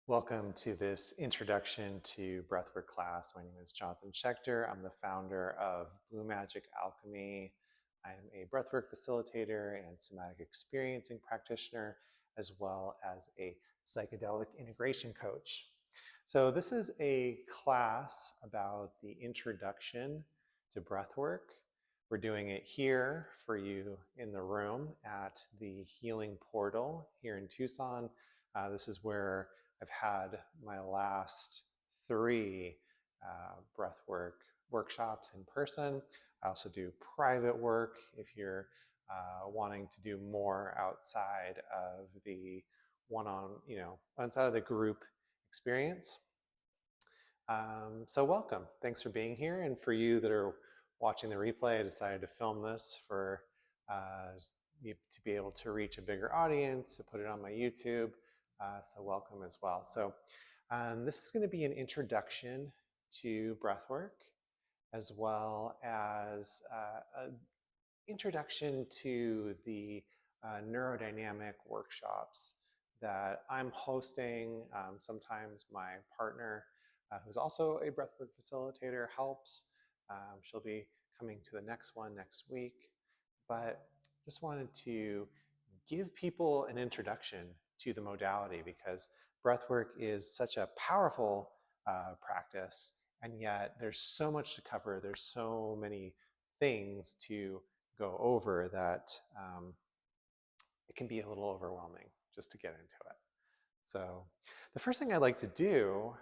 Welcome to this introduction to breathwork class. My name is Jonathan Schecter. I'm the founder of Blue Magic Alchemy. I'm a breathwork facilitator and somatic experiencing practitioner, as well as a psychedelic integration coach. So this is a class about the introduction to breathwork. We're doing it here for you in the room at the Healing Portal here in Tucson. This is where I've had my last 3 breathwork workshops in person. I also do private work if you're wanting to do more outside of the outside of the group experience. So welcome. Thanks for being here. And for you that are watching the replay, I decided to film this for to be able to reach a bigger audience, to put it on my YouTube. So welcome as well. So this is going to be an introduction to breathwork, as well as an introduction to the neurodynamic workshops that I'm hosting. Sometimes my partner, who's also a breathwork facilitator, helps. She'll be coming to the next one next week. But just wanted to give people an introduction to the modality, because breathwork is such a powerful practice, and yet there's so much to cover. There's so many things to go over that it can be a little overwhelming just to get into it. So the first thing I'd like to do,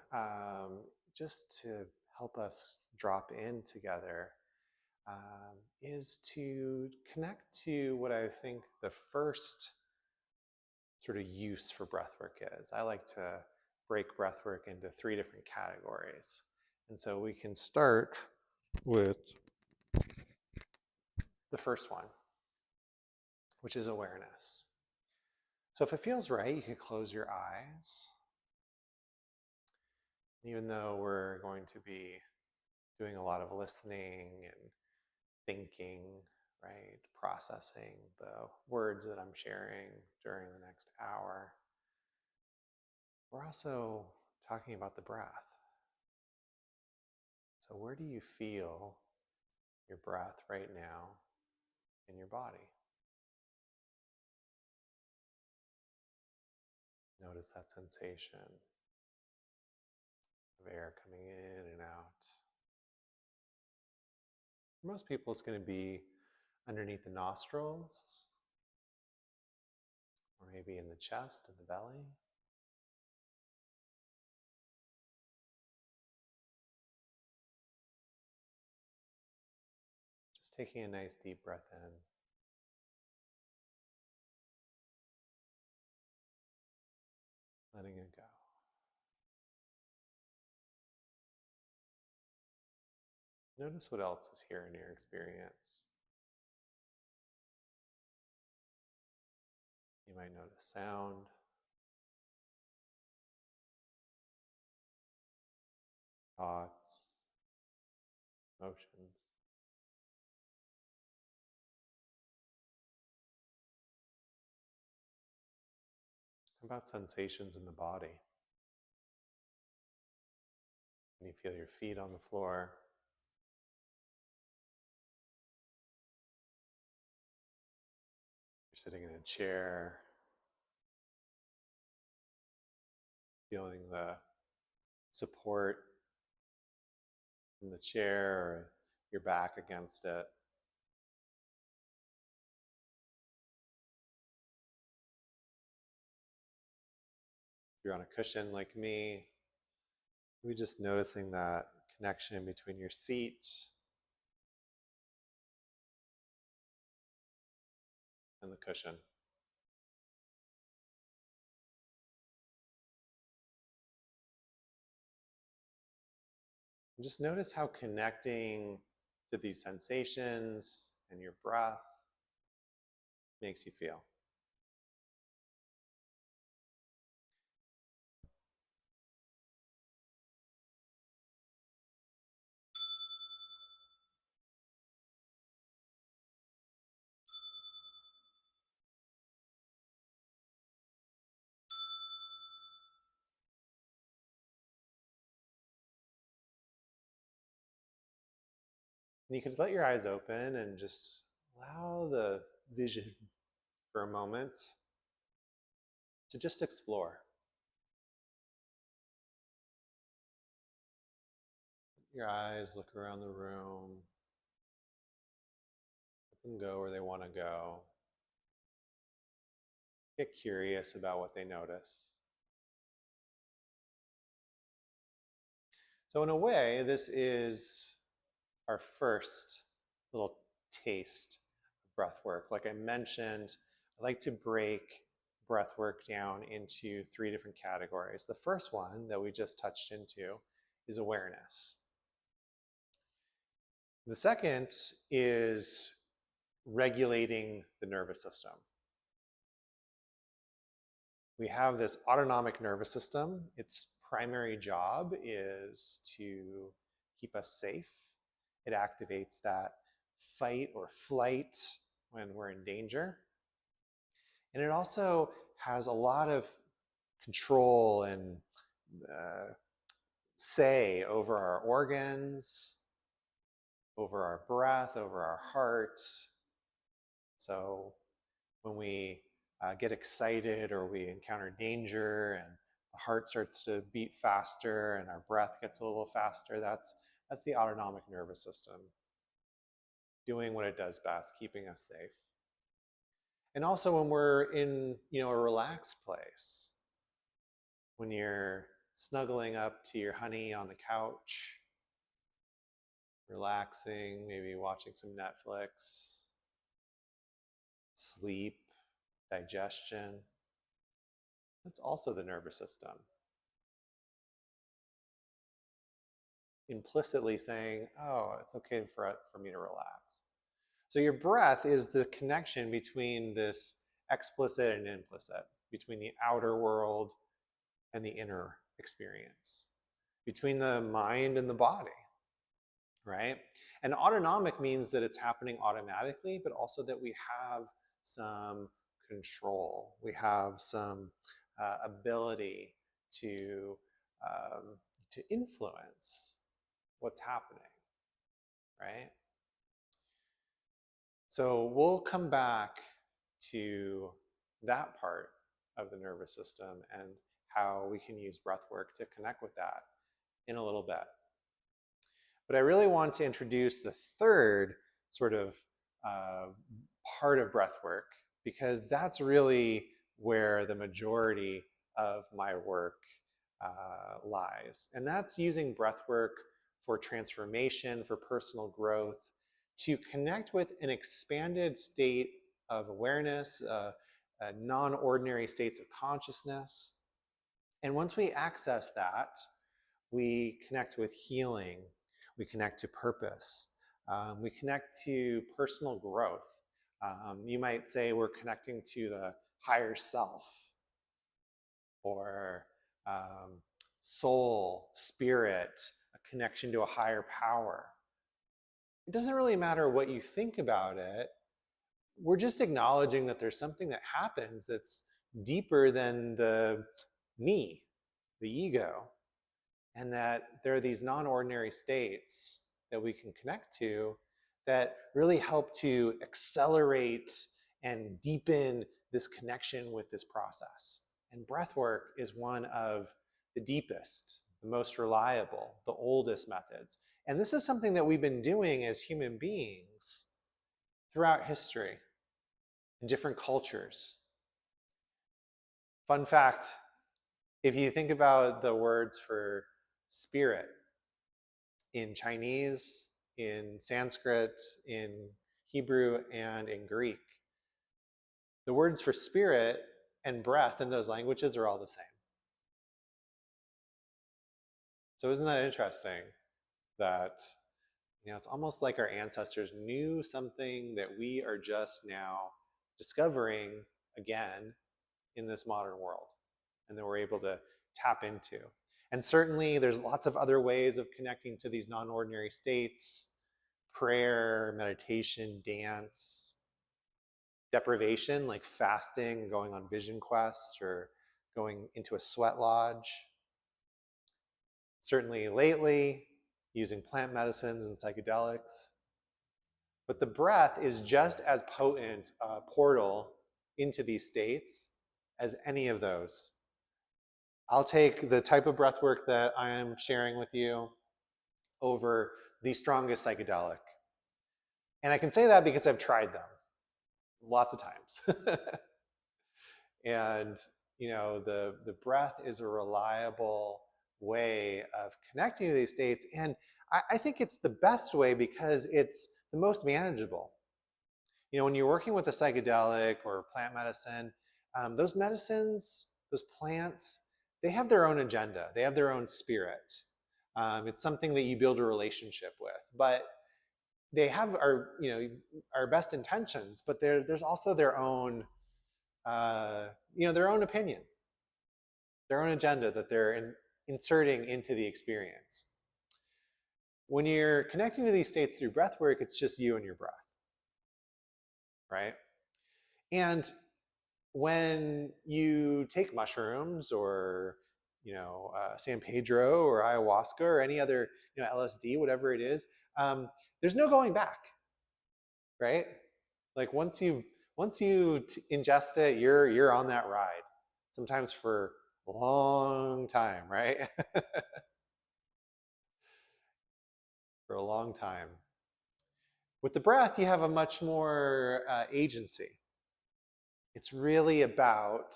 just to help us drop in together, is to connect to what I think the first sort of use for breathwork is. I like to break breathwork into 3 different categories. And so we can start with the first one, which is awareness. So if it feels right, you can close your eyes. Even though we're going to be doing a lot of listening and thinking, right, processing the words that I'm sharing during the next hour, we're also talking about the breath. So where do you feel your breath right now in your body? Notice that sensation of air coming in and out. For most people, it's going to be underneath the nostrils, or maybe in the chest and the belly. Just taking a nice deep breath in. Letting it go. Notice what else is here in your experience. You might notice sound, thoughts, emotions. How about sensations in the body? When you feel your feet on the floor, you're sitting in a chair, feeling the support in the chair or your back against it. If you're on a cushion like me, maybe just noticing that connection between your seat and the cushion. And just notice how connecting to these sensations and your breath makes you feel. And you could let your eyes open and just allow the vision for a moment to just explore. Your eyes look around the room, let them go where they want to go. Get curious about what they notice. So in a way, this is our first little taste of breath work. Like I mentioned, I like to break breath work down into 3 different categories. The first one that we just touched into is awareness. The second is regulating the nervous system. We have this autonomic nervous system. Its primary job is to keep us safe. It activates that fight or flight when we're in danger. And it also has a lot of control and say over our organs, over our breath, over our heart. So when we get excited or we encounter danger and the heart starts to beat faster and our breath gets a little faster, that's the autonomic nervous system doing what it does best, keeping us safe. And also when we're in a relaxed place, when you're snuggling up to your honey on the couch, relaxing, maybe watching some Netflix, sleep, digestion, that's also the nervous system. Implicitly saying, oh, it's okay for me to relax. So your breath is the connection between this explicit and implicit, between the outer world and the inner experience, between the mind and the body, right? And autonomic means that it's happening automatically, but also that we have some control. We have some ability to influence what's happening, right? So we'll come back to that part of the nervous system and how we can use breath work to connect with that in a little bit. But I really want to introduce the third sort of part of breath work, because that's really where the majority of my work lies. And that's using breath work for transformation, for personal growth, to connect with an expanded state of awareness, non-ordinary states of consciousness. And once we access that, we connect with healing, we connect to purpose, we connect to personal growth. You might say we're connecting to the higher self, or soul, spirit, a connection to a higher power. It doesn't really matter what you think about it. We're just acknowledging that there's something that happens that's deeper than the me, the ego, and that there are these non-ordinary states that we can connect to that really help to accelerate and deepen this connection with this process. And breath work is one of the deepest, the most reliable, the oldest methods. And this is something that we've been doing as human beings throughout history in different cultures. Fun fact, if you think about the words for spirit in Chinese, in Sanskrit, in Hebrew, and in Greek, the words for spirit and breath in those languages are all the same. So isn't that interesting that it's almost like our ancestors knew something that we are just now discovering again in this modern world, and that we're able to tap into. And certainly there's lots of other ways of connecting to these non-ordinary states: prayer, meditation, dance, deprivation, like fasting, going on vision quests, or going into a sweat lodge. Certainly lately, using plant medicines and psychedelics. But the breath is just as potent a portal into these states as any of those. I'll take the type of breath work that I am sharing with you over the strongest psychedelic. And I can say that because I've tried them lots of times. And the breath is a reliable way of connecting to these states. And I think it's the best way because it's the most manageable. When you're working with a psychedelic or plant medicine, those medicines, those plants, they have their own agenda. They have their own spirit. It's something that you build a relationship with. But they have our best intentions, but there's also their own their own opinion, their own agenda that they're inserting into the experience. When you're connecting to these states through breath work, it's just you and your breath, right? And when you take mushrooms or San Pedro or ayahuasca or any other LSD, whatever it is, there's no going back, right? Like once you ingest it, you're on that ride, sometimes for a long time, right? For a long time. With the breath, you have a much more agency. It's really about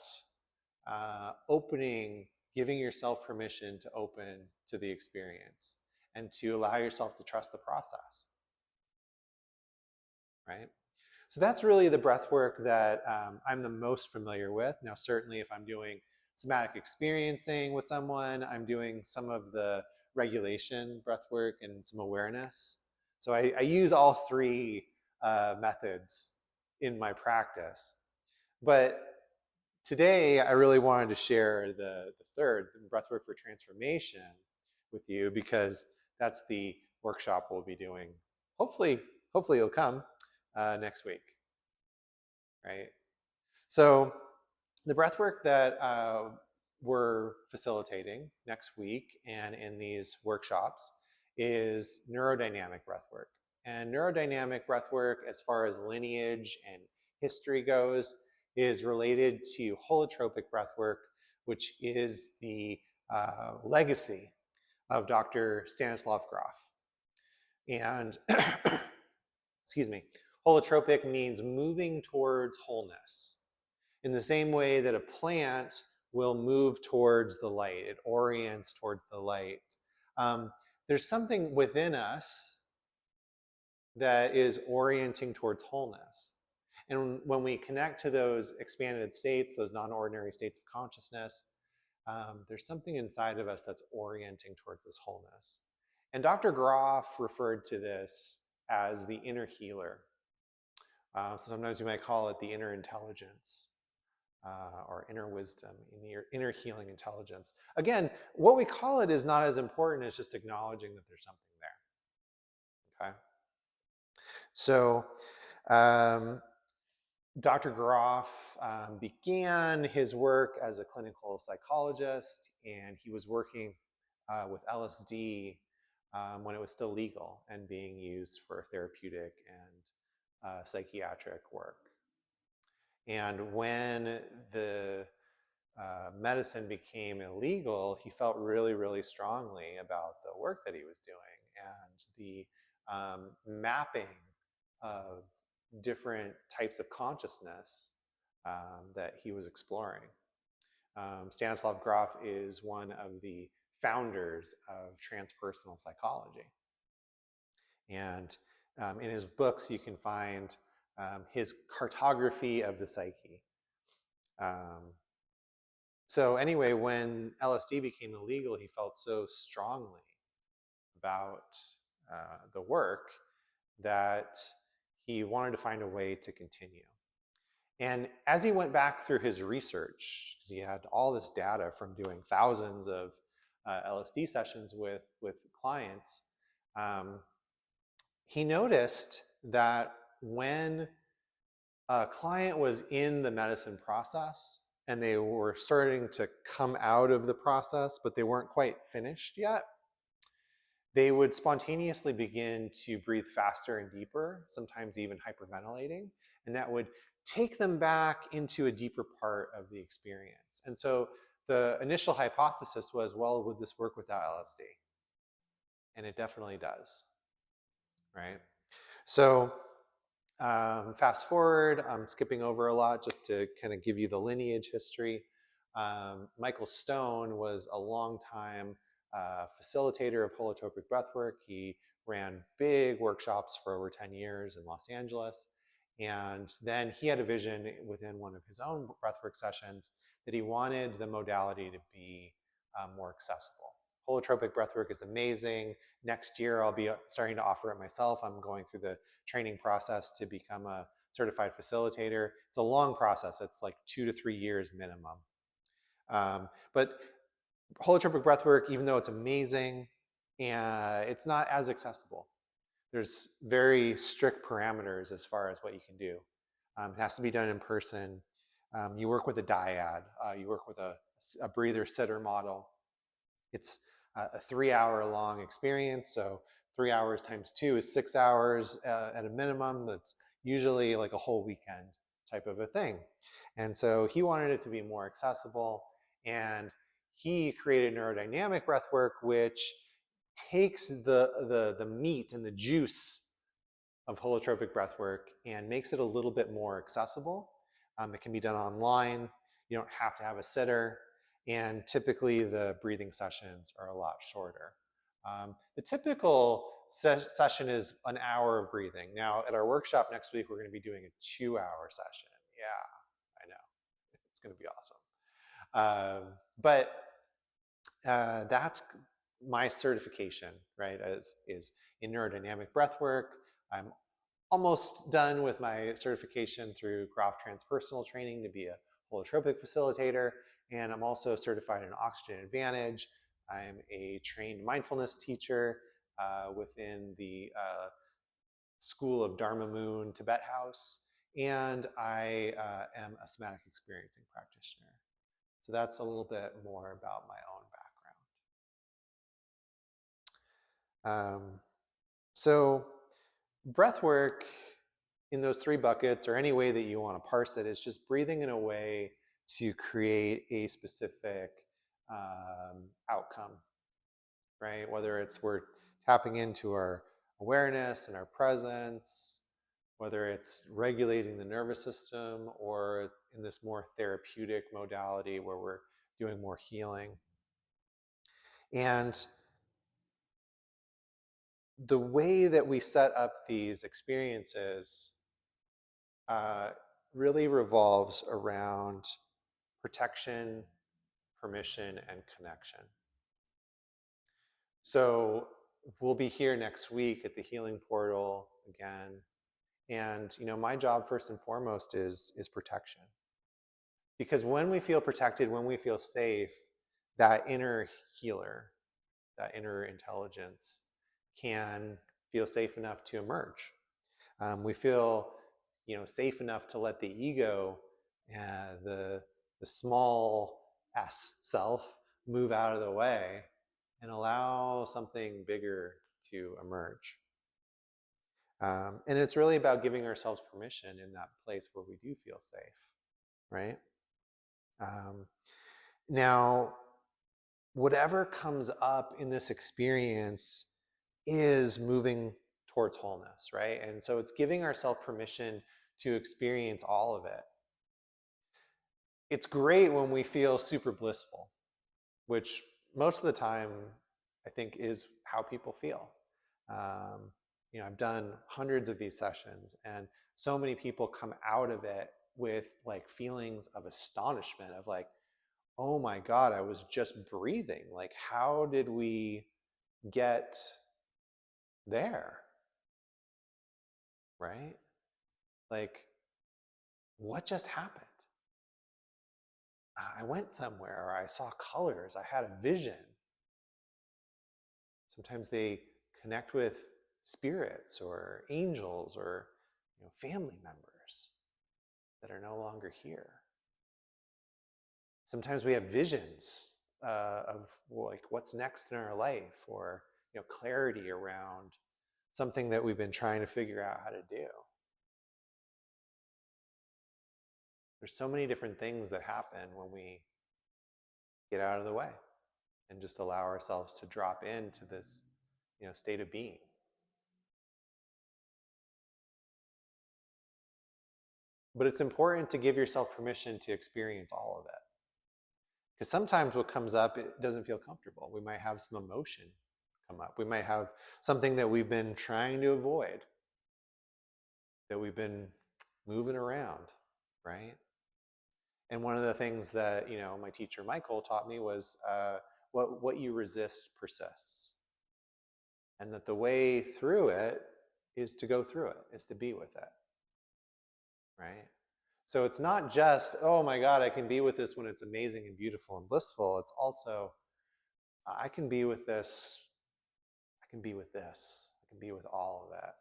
opening, giving yourself permission to open to the experience and to allow yourself to trust the process, right? So that's really the breath work that I'm the most familiar with. Now, certainly if I'm doing somatic experiencing with someone, I'm doing some of the regulation breath work and some awareness. So I use all three methods in my practice. But today, I really wanted to share the third, the breathwork for transformation, with you because that's the workshop we'll be doing. Hopefully you'll come next week, right? So the breathwork that we're facilitating next week and in these workshops is neurodynamic breathwork. And neurodynamic breathwork, as far as lineage and history goes, is related to holotropic breathwork, which is the legacy of Dr. Stanislav Grof. And excuse me, holotropic means moving towards wholeness. In the same way that a plant will move towards the light, it orients towards the light. There's something within us that is orienting towards wholeness. And when we connect to those expanded states, those non-ordinary states of consciousness, there's something inside of us that's orienting towards this wholeness. And Dr. Grof referred to this as the inner healer. So sometimes you might call it the inner intelligence. Or inner wisdom, inner healing intelligence. Again, what we call it is not as important as just acknowledging that there's something there. Okay. So Dr. Grof began his work as a clinical psychologist, and he was working with LSD when it was still legal and being used for therapeutic and psychiatric work. And when the medicine became illegal, he felt really, really strongly about the work that he was doing and the mapping of different types of consciousness that he was exploring. Stanislav Grof is one of the founders of transpersonal psychology. And in his books, you can find his cartography of the psyche. So anyway, when LSD became illegal, he felt so strongly about the work that he wanted to find a way to continue. And as he went back through his research, because he had all this data from doing thousands of LSD sessions with clients, he noticed that when a client was in the medicine process and they were starting to come out of the process, but they weren't quite finished yet, they would spontaneously begin to breathe faster and deeper, sometimes even hyperventilating, and that would take them back into a deeper part of the experience. And so the initial hypothesis was, well, would this work without LSD? And it definitely does, right? So fast forward, I'm skipping over a lot just to kind of give you the lineage history. Michael Stone was a long-time facilitator of holotropic breathwork. He ran big workshops for over 10 years in Los Angeles. And then he had a vision within one of his own breathwork sessions that he wanted the modality to be more accessible. Holotropic breathwork is amazing. Next year, I'll be starting to offer it myself. I'm going through the training process to become a certified facilitator. It's a long process. It's like 2 to 3 years minimum. But holotropic breathwork, even though it's amazing, and it's not as accessible. There's very strict parameters as far as what you can do. It has to be done in person. You work with a dyad. You work with a breather sitter model. It's a 3-hour long experience. So 3 hours times 2 is 6 hours at a minimum. That's usually like a whole weekend type of a thing. And so he wanted it to be more accessible. And he created neurodynamic breathwork, which takes the meat and the juice of holotropic breathwork and makes it a little bit more accessible. It can be done online. You don't have to have a sitter. And typically the breathing sessions are a lot shorter. The typical session is an hour of breathing. Now at our workshop next week, we're going to be doing a 2-hour session. Yeah, I know. It's going to be awesome. But that's my certification, right, is in neurodynamic breathwork. I'm almost done with my certification through Grof transpersonal training to be a holotropic facilitator, and I'm also certified in Oxygen Advantage. I'm a trained mindfulness teacher within the School of Dharma Moon Tibet House, and I am a somatic experiencing practitioner. So that's a little bit more about my own background. So breath work in those 3 buckets, or any way that you want to parse it, is just breathing in a way to create a specific outcome, right? Whether it's we're tapping into our awareness and our presence, whether it's regulating the nervous system, or in this more therapeutic modality where we're doing more healing. And the way that we set up these experiences really revolves around protection, permission, and connection. So we'll be here next week at the Healing Portal again. And my job first and foremost is protection. Because when we feel protected, when we feel safe, that inner healer, that inner intelligence can feel safe enough to emerge. We feel safe enough to let the ego, the small s self, move out of the way and allow something bigger to emerge. And it's really about giving ourselves permission in that place where we do feel safe, right? Now, whatever comes up in this experience is moving towards wholeness, right? And so it's giving ourselves permission to experience all of it. It's great when we feel super blissful, which most of the time I think is how people feel. I've done hundreds of these sessions, and so many people come out of it with like feelings of astonishment of like, oh my God, I was just breathing. Like, how did we get there? Right? Like, what just happened? I went somewhere, or I saw colors, I had a vision. Sometimes they connect with spirits or angels or family members that are no longer here. Sometimes we have visions of like what's next in our life, or clarity around something that we've been trying to figure out how to do. There's so many different things that happen when we get out of the way and just allow ourselves to drop into this state of being. But it's important to give yourself permission to experience all of it. Because sometimes what comes up, it doesn't feel comfortable. We might have some emotion come up. We might have something that we've been trying to avoid, that we've been moving around, right? And one of the things that my teacher Michael taught me was what you resist persists, and that the way through it is to go through it, is to be with it, right? So it's not just, oh my God, I can be with this when it's amazing and beautiful and blissful. It's also, I can be with this, I can be with this, I can be with all of it,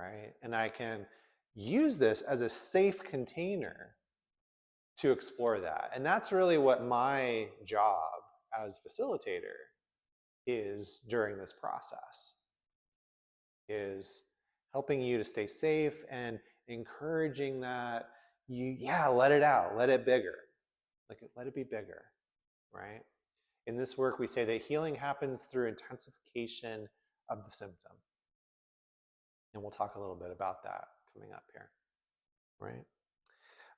right? And I can use this as a safe container to explore that. And that's really what my job as facilitator is during this process, is helping you to stay safe and encouraging that let it out, let it bigger, let it be bigger, right? In this work, we say that healing happens through intensification of the symptom. And we'll talk a little bit about that coming up here, right?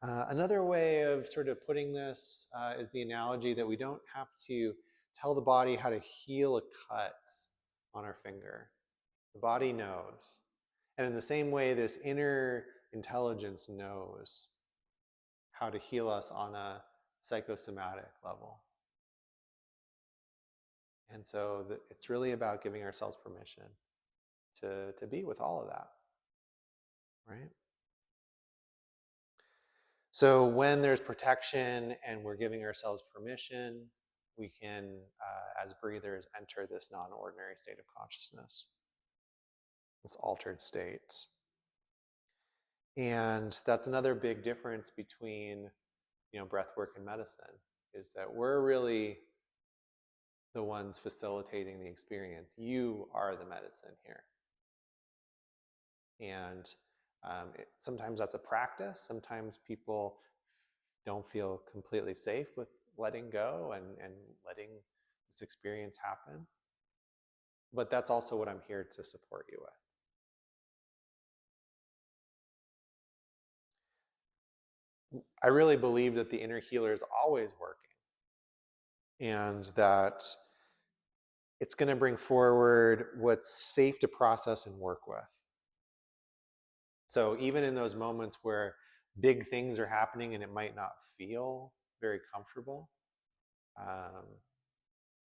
Another way of sort of putting this is the analogy that we don't have to tell the body how to heal a cut on our finger. The body knows. And in the same way, this inner intelligence knows how to heal us on a psychosomatic level. And so it's really about giving ourselves permission to be with all of that, right? So when there's protection and we're giving ourselves permission, we can, as breathers, enter this non-ordinary state of consciousness, this altered state. And that's another big difference between, breath work and medicine, is that we're really the ones facilitating the experience. You are the medicine here. And sometimes that's a practice. Sometimes people don't feel completely safe with letting go and letting this experience happen. But that's also what I'm here to support you with. I really believe that the inner healer is always working, and that it's going to bring forward what's safe to process and work with. So even in those moments where big things are happening and it might not feel very comfortable,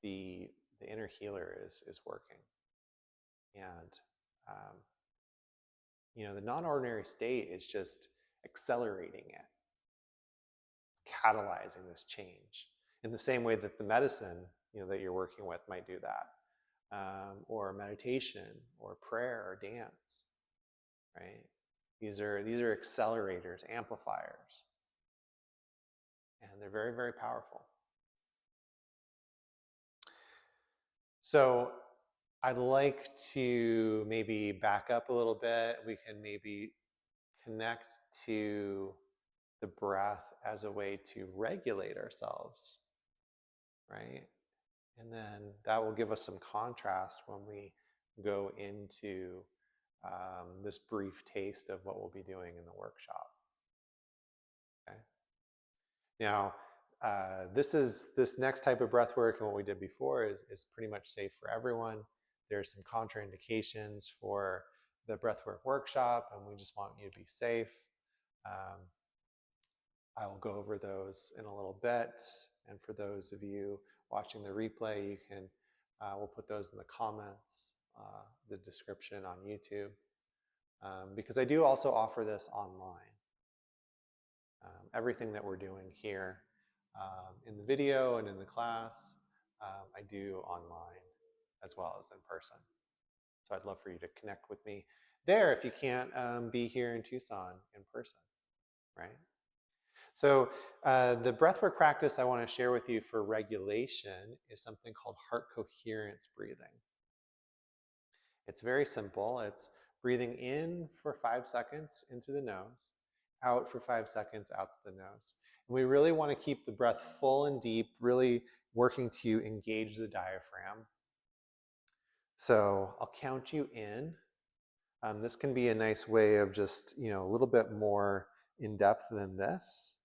the inner healer is working. And the non-ordinary state is just accelerating it, catalyzing this change in the same way that the medicine that you're working with might do that, or meditation or prayer or dance, right? These are accelerators, amplifiers, and they're very, very powerful. So I'd like to maybe back up a little bit. We can maybe connect to the breath as a way to regulate ourselves, right? And then that will give us some contrast when we go into this brief taste of what we'll be doing in the workshop. Okay. Now, this next type of breath work and what we did before is pretty much safe for everyone. There's some contraindications for the breathwork workshop, and we just want you to be safe. I will go over those in a little bit, and for those of you watching the replay, you can we'll put those in the comments, the description on YouTube, because I do also offer this online. Everything that we're doing here in the video and in the class, I do online as well as in person. So I'd love for you to connect with me there if you can't be here in Tucson in person, right? So the breathwork practice I want to share with you for regulation is something called heart coherence breathing. It's very simple. It's breathing in for 5 seconds in through the nose, out for 5 seconds out through the nose. And we really want to keep the breath full and deep, really working to engage the diaphragm. So I'll count you in. This can be a nice way of just, a little bit more in depth than this.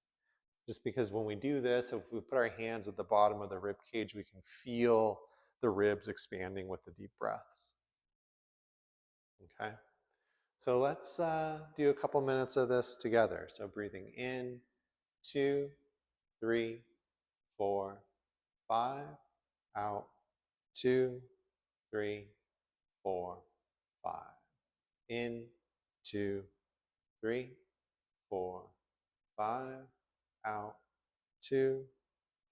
Just because when we do this, if we put our hands at the bottom of the rib cage, we can feel the ribs expanding with the deep breaths. Okay? So let's do a couple minutes of this together. So breathing in, 2, 3, 4, 5, out, 2, 3, 4, 5. In, 2, 3, 4, 5, out, 2,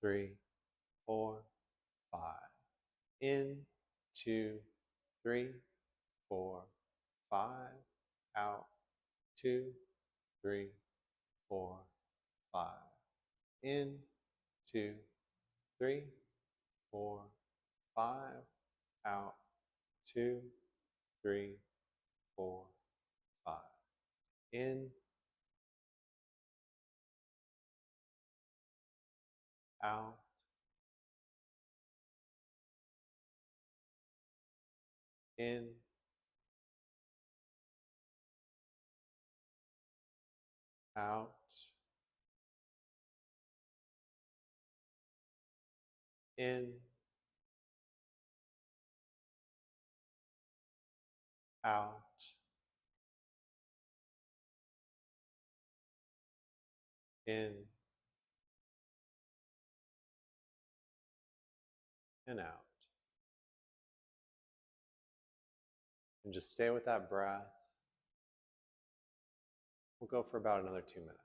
3, 4, 5. In, 2, 3, 4, 5, out, 2, 3, 4, 5. In, 2, 3, 4, 5, out, 2, 3, 4, 5. In, out, in, out, in, out, in, and out. And just stay with that breath. We'll go for about another 2 minutes.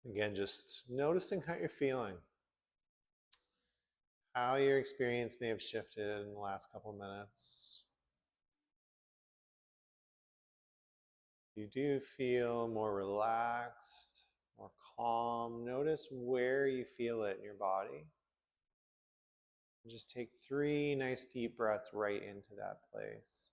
Again, just noticing how you're feeling, how your experience may have shifted in the last couple minutes. You do feel more relaxed, more calm. Notice where you feel it in your body. And just take 3 nice deep breaths right into that place.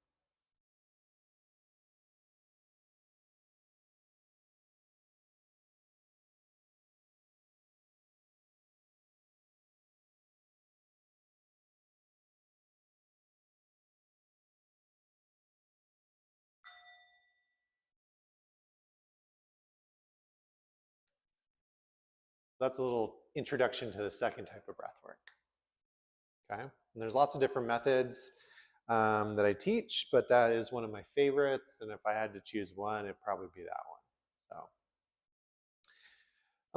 That's a little introduction to the second type of breath work. Okay, and there's lots of different methods that I teach, but that is one of my favorites. And if I had to choose one, it'd probably be that one. So,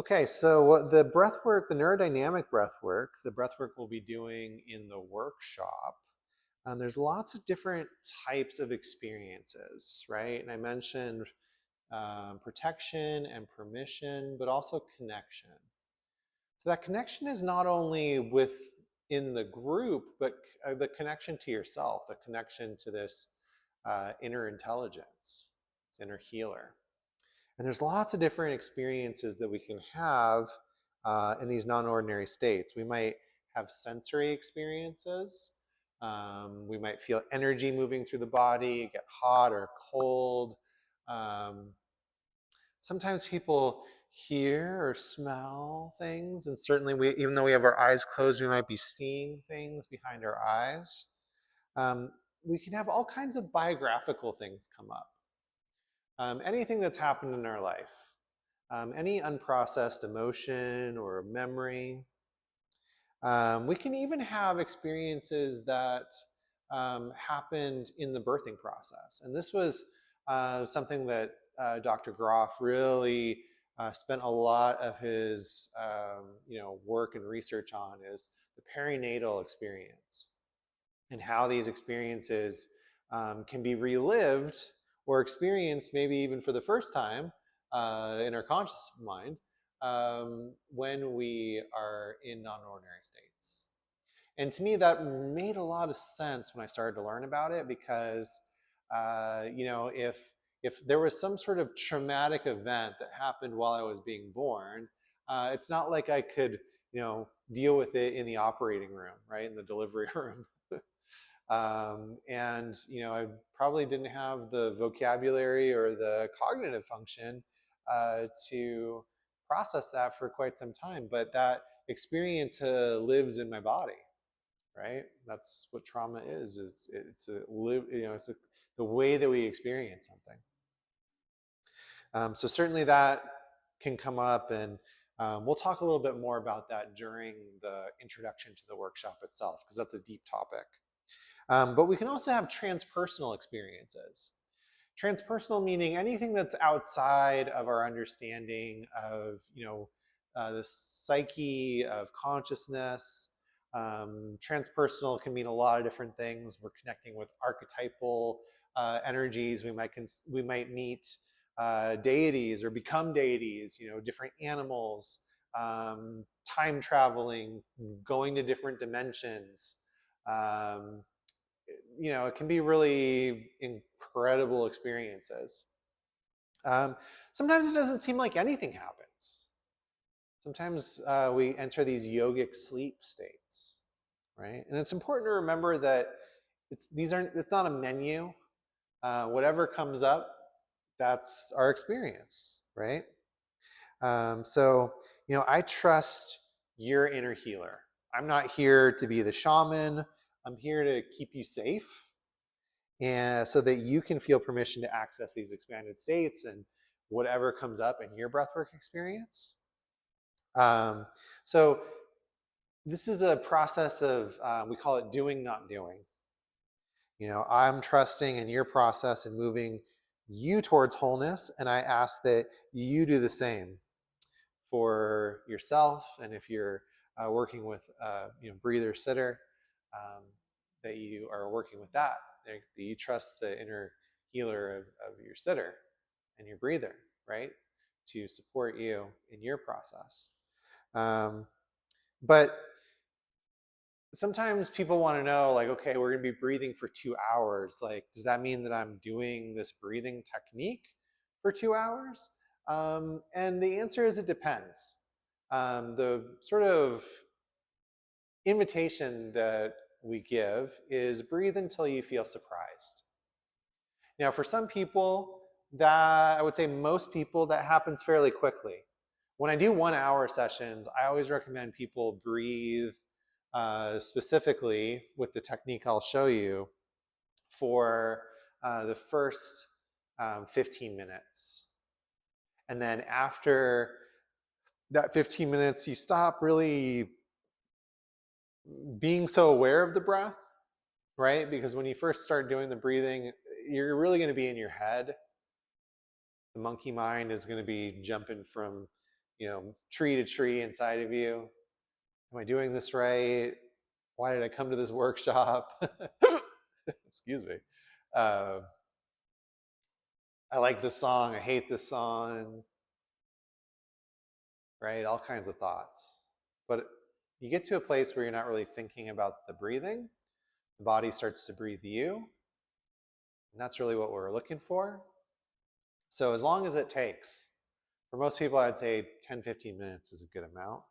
okay, so what the breath work, the neurodynamic breath work, the breath work we'll be doing in the workshop. There's lots of different types of experiences, right? And I mentioned protection and permission, but also connection. So that connection is not only within the group, but the connection to yourself, the connection to this inner intelligence, this inner healer. And there's lots of different experiences that we can have in these non-ordinary states. We might have sensory experiences. We might feel energy moving through the body, get hot or cold. Sometimes people hear or smell things, and certainly even though we have our eyes closed, we might be seeing things behind our eyes. We can have all kinds of biographical things come up. Anything that's happened in our life, any unprocessed emotion or memory. We can even have experiences that happened in the birthing process. And this was something that Dr. Grof really spent a lot of his work and research on, is the perinatal experience and how these experiences can be relived or experienced maybe even for the first time in our conscious mind when we are in non-ordinary states. And to me, that made a lot of sense when I started to learn about it, because if there was some sort of traumatic event that happened while I was being born, it's not like I could deal with it in the operating room, right, in the delivery room. And I probably didn't have the vocabulary or the cognitive function to process that for quite some time. But that experience lives in my body, right? That's what trauma is. It's the way that we experience something. So certainly that can come up, and we'll talk a little bit more about that during the introduction to the workshop itself, because that's a deep topic. But we can also have transpersonal experiences. Transpersonal meaning anything that's outside of our understanding of, the psyche, of consciousness. Transpersonal can mean a lot of different things. We're connecting with archetypal energies. We might meet deities or become deities. Different animals, time traveling, going to different dimensions. It can be really incredible experiences. Sometimes it doesn't seem like anything happens. Sometimes we enter these yogic sleep states, right? And it's important to remember that it's not a menu. Whatever comes up, that's our experience, right? So I trust your inner healer. I'm not here to be the shaman. I'm here to keep you safe, and so that you can feel permission to access these expanded states and whatever comes up in your breathwork experience. So this is a process of, we call it doing, not doing. I'm trusting in your process and moving you towards wholeness, and I ask that you do the same for yourself. And if you're working with breather sitter, that you are working with that you trust the inner healer of your sitter and your breather, right, to support you in your process. But sometimes people want to know, like, okay, we're going to be breathing for 2 hours. Like, does that mean that I'm doing this breathing technique for 2 hours? And the answer is it depends. The sort of invitation that we give is breathe until you feel surprised. Now, for some people, that I would say most people, that happens fairly quickly. When I do 1 hour sessions, I always recommend people breathe specifically with the technique I'll show you for the first 15 minutes. And then after that 15 minutes, you stop really being so aware of the breath, right? Because when you first start doing the breathing, you're really going to be in your head. The monkey mind is going to be jumping from, tree to tree inside of you. Am I doing this right? Why did I come to this workshop? Excuse me. Uh, I like this song. I hate this song. Right? All kinds of thoughts. But you get to a place where you're not really thinking about the breathing. The body starts to breathe you. And that's really what we're looking for. So as long as it takes, for most people, I'd say 10, 15 minutes is a good amount.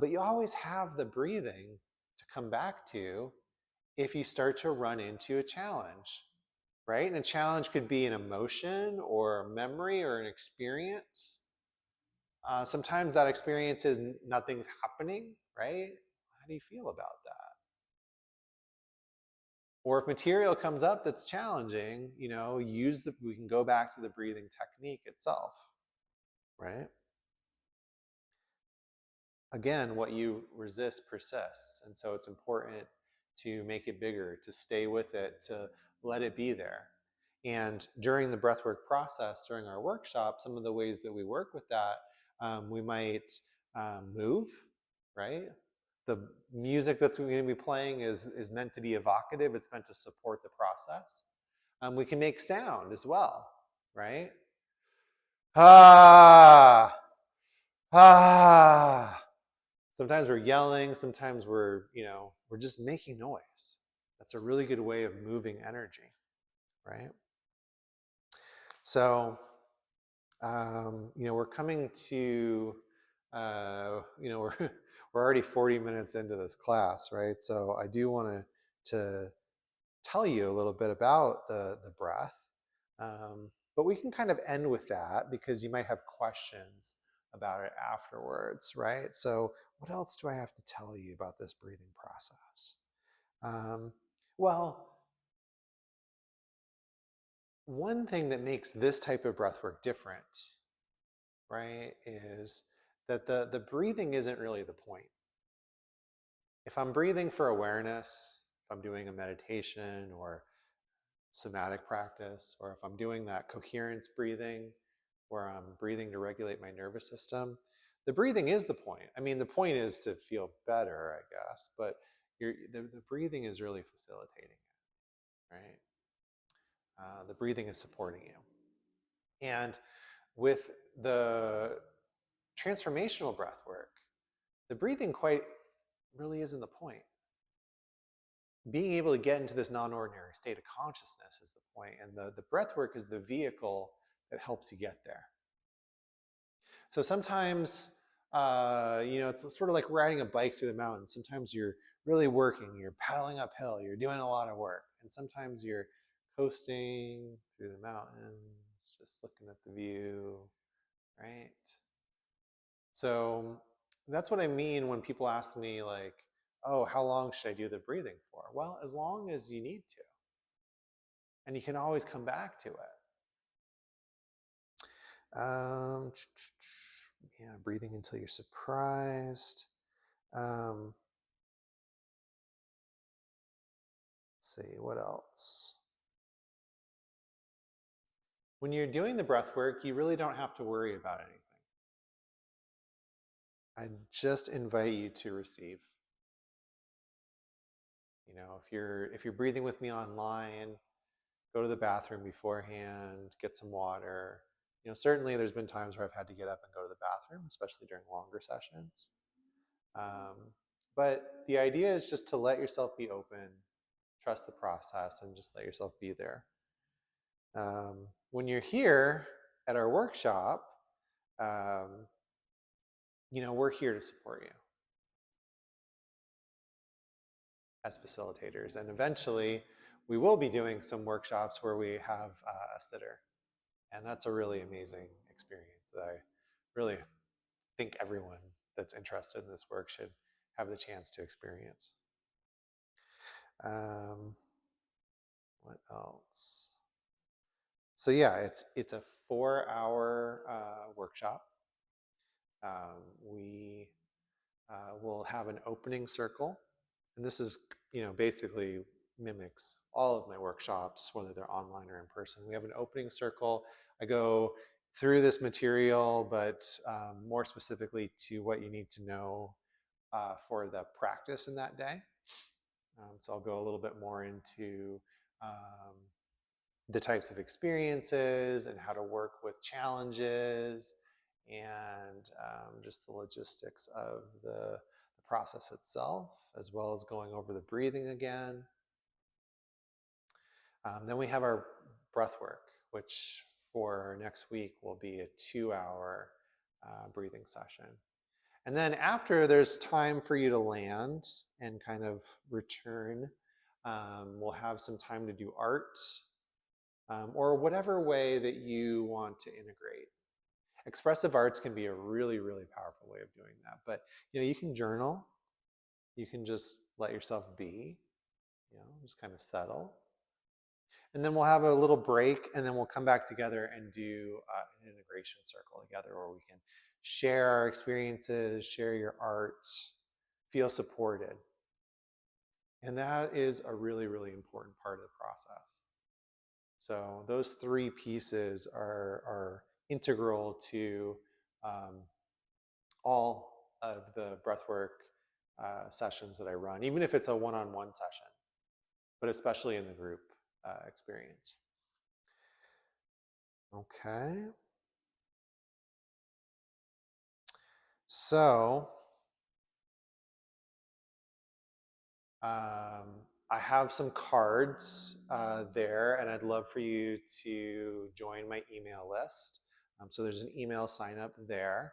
But you always have the breathing to come back to if you start to run into a challenge, right? And a challenge could be an emotion or a memory or an experience. Sometimes that experience is nothing's happening, right? How do you feel about that? Or if material comes up that's challenging, we can go back to the breathing technique itself, right? Again, what you resist persists. And so it's important to make it bigger, to stay with it, to let it be there. And during the breathwork process, during our workshop, some of the ways that we work with that, we might move, right? The music that's going to be playing is meant to be evocative. It's meant to support the process. We can make sound as well, right? Ah, ah. Sometimes we're yelling. Sometimes we're just making noise. That's a really good way of moving energy, right? So, we're coming to, we're we're already 40 minutes into this class, right? So I do want to tell you a little bit about the breath, but we can kind of end with that because you might have questions about it afterwards, right? So what else do I have to tell you about this breathing process? Well, one thing that makes this type of breath work different, right, is that the breathing isn't really the point. If I'm breathing for awareness, if I'm doing a meditation or somatic practice, or if I'm doing that coherence breathing where I'm breathing to regulate my nervous system, the breathing is the point. I mean, the point is to feel better, I guess, but the breathing is really facilitating it, right? The breathing is supporting you. And with the transformational breath work, the breathing quite really isn't the point. Being able to get into this non-ordinary state of consciousness is the point, and the breath work is the vehicle that helps you get there. So sometimes, it's sort of like riding a bike through the mountains. Sometimes you're really working, you're paddling uphill, you're doing a lot of work, and sometimes you're coasting through the mountains, just looking at the view, right? So that's what I mean when people ask me, like, oh, how long should I do the breathing for? Well, as long as you need to. And you can always come back to it. Yeah, breathing until you're surprised. Let's see, what else? When you're doing the breath work, you really don't have to worry about anything. I just invite you to receive. If you're breathing with me online, go to the bathroom beforehand, get some water. Certainly there's been times where I've had to get up and go to the bathroom, especially during longer sessions. But the idea is just to let yourself be open, trust the process, and just let yourself be there. When you're here at our workshop, we're here to support you as facilitators. And eventually, we will be doing some workshops where we have a sitter. And that's a really amazing experience that I really think everyone that's interested in this work should have the chance to experience. What else? So yeah, it's a 4-hour workshop. We will have an opening circle, and this is, basically mimics all of my workshops, whether they're online or in person. We have an opening circle. I go through this material, but more specifically to what you need to know for the practice in that day. So I'll go a little bit more into um, the types of experiences and how to work with challenges and just the logistics of the process itself, as well as going over the breathing again. Then we have our breath work, which for next week will be a 2-hour breathing session. And then after there's time for you to land and kind of return, we'll have some time to do art or whatever way that you want to integrate. Expressive arts can be a really, really powerful way of doing that. But you can journal, you can just let yourself be, just kind of settle. And then we'll have a little break, and then we'll come back together and do an integration circle together where we can share our experiences, share your art, feel supported. And that is a really, really important part of the process. So those three pieces are integral to all of the breathwork sessions that I run, even if it's a one-on-one session, but especially in the group experience. Okay. So I have some cards there, and I'd love for you to join my email list. So there's an email sign up there.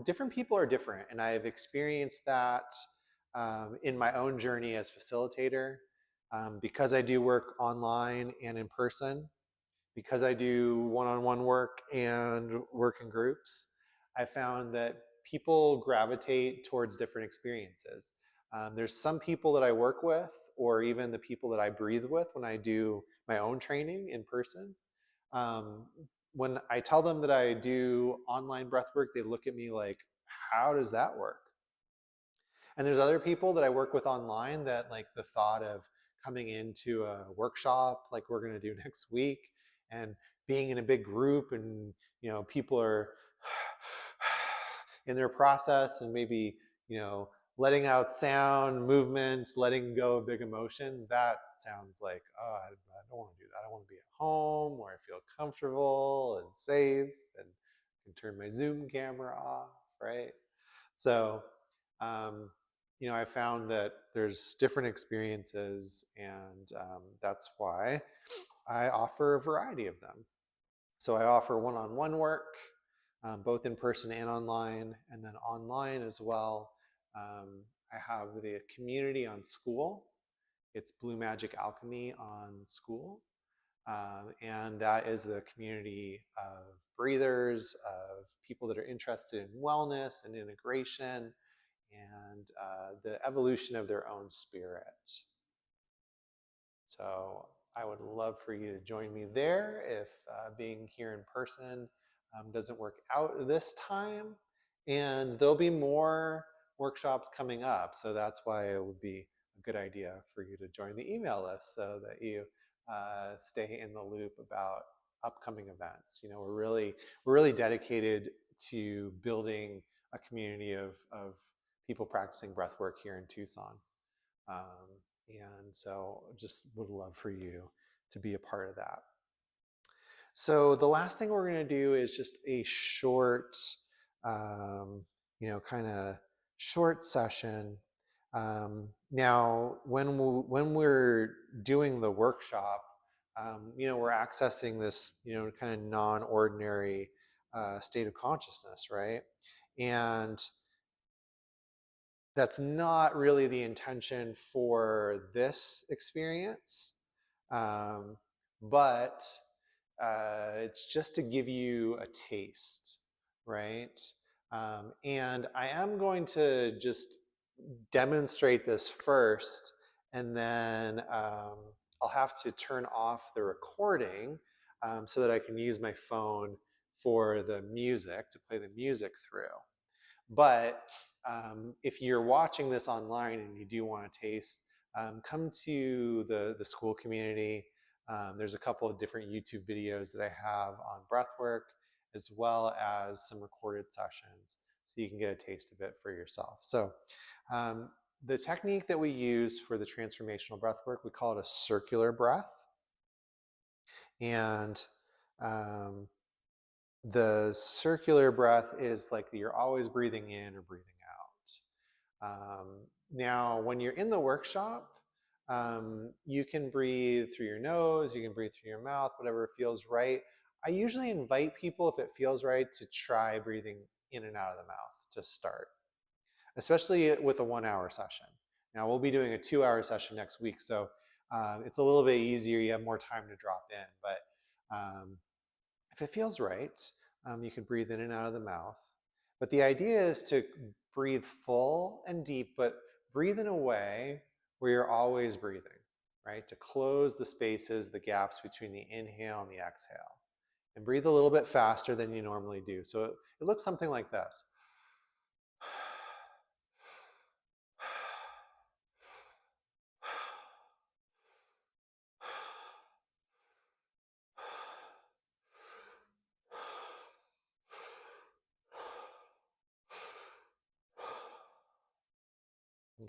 Different people are different, and I've experienced that in my own journey as facilitator. Because I do work online and in person, because I do one-on-one work and work in groups, I found that people gravitate towards different experiences. There's some people that I work with, or even the people that I breathe with when I do my own training in person. Um, when I tell them that I do online breath work, they look at me like, how does that work? And there's other people that I work with online that like the thought of coming into a workshop like we're going to do next week and being in a big group and people are in their process and maybe letting out sound, movement, letting go of big emotions, that sounds like, oh, I don't want to do that. I want to be at home where I feel comfortable and safe and can turn my Zoom camera off, right? So I found that there's different experiences, and that's why I offer a variety of them. So I offer one-on-one work, both in person and online, and then online as well. I have the community on School. It's Blue Magic Alchemy on School. And that is the community of breathers, of people that are interested in wellness and integration, and the evolution of their own spirit. So I would love for you to join me there if being here in person doesn't work out this time. And there'll be more workshops coming up. So that's why it would be a good idea for you to join the email list so that you stay in the loop about upcoming events. We're really dedicated to building a community of people practicing breath work here in Tucson. And so just would love for you to be a part of that. So the last thing we're going to do is just a short, kind of short session. Now, when we're doing the workshop, we're accessing this, kind of non-ordinary state of consciousness, right? And that's not really the intention for this experience, but it's just to give you a taste, right? And I am going to just demonstrate this first, and then I'll have to turn off the recording so that I can use my phone for the music, to play the music through. But if you're watching this online and you do want to taste, come to the school community. There's a couple of different YouTube videos that I have on breathwork, as well as some recorded sessions, so you can get a taste of it for yourself. So the technique that we use for the transformational breathwork, we call it a circular breath. And the circular breath is like you're always breathing in or breathing out. Now, when you're in the workshop, you can breathe through your nose, you can breathe through your mouth, whatever feels right. I usually invite people, if it feels right, to try breathing in and out of the mouth to start, especially with a 1-hour session. Now, we'll be doing a 2-hour session next week, so it's a little bit easier. You have more time to drop in, but if it feels right, you can breathe in and out of the mouth. But the idea is to breathe full and deep, but breathe in a way where you're always breathing, right? To close the spaces, the gaps between the inhale and the exhale. And breathe a little bit faster than you normally do. So it looks something like this.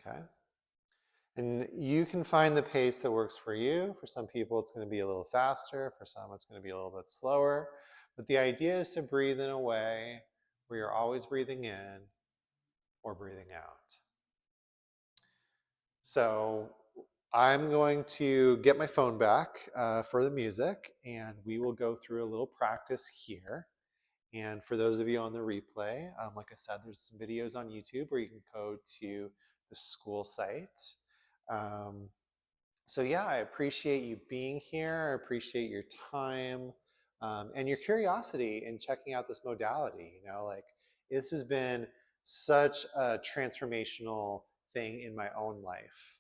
Okay. And you can find the pace that works for you. For some people, it's going to be a little faster. For some, it's going to be a little bit slower. But the idea is to breathe in a way where you're always breathing in or breathing out. So I'm going to get my phone back for the music, and we will go through a little practice here. And for those of you on the replay, like I said, there's some videos on YouTube where you can go to the school site. So yeah, I appreciate you being here. I appreciate your time and your curiosity in checking out this modality. You know, like this has been such a transformational thing in my own life.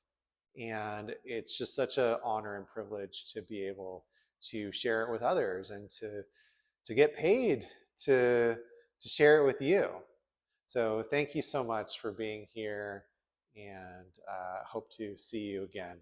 And it's just such an honor and privilege to be able to share it with others and to get paid to share it with you. So thank you so much for being here, and hope to see you again.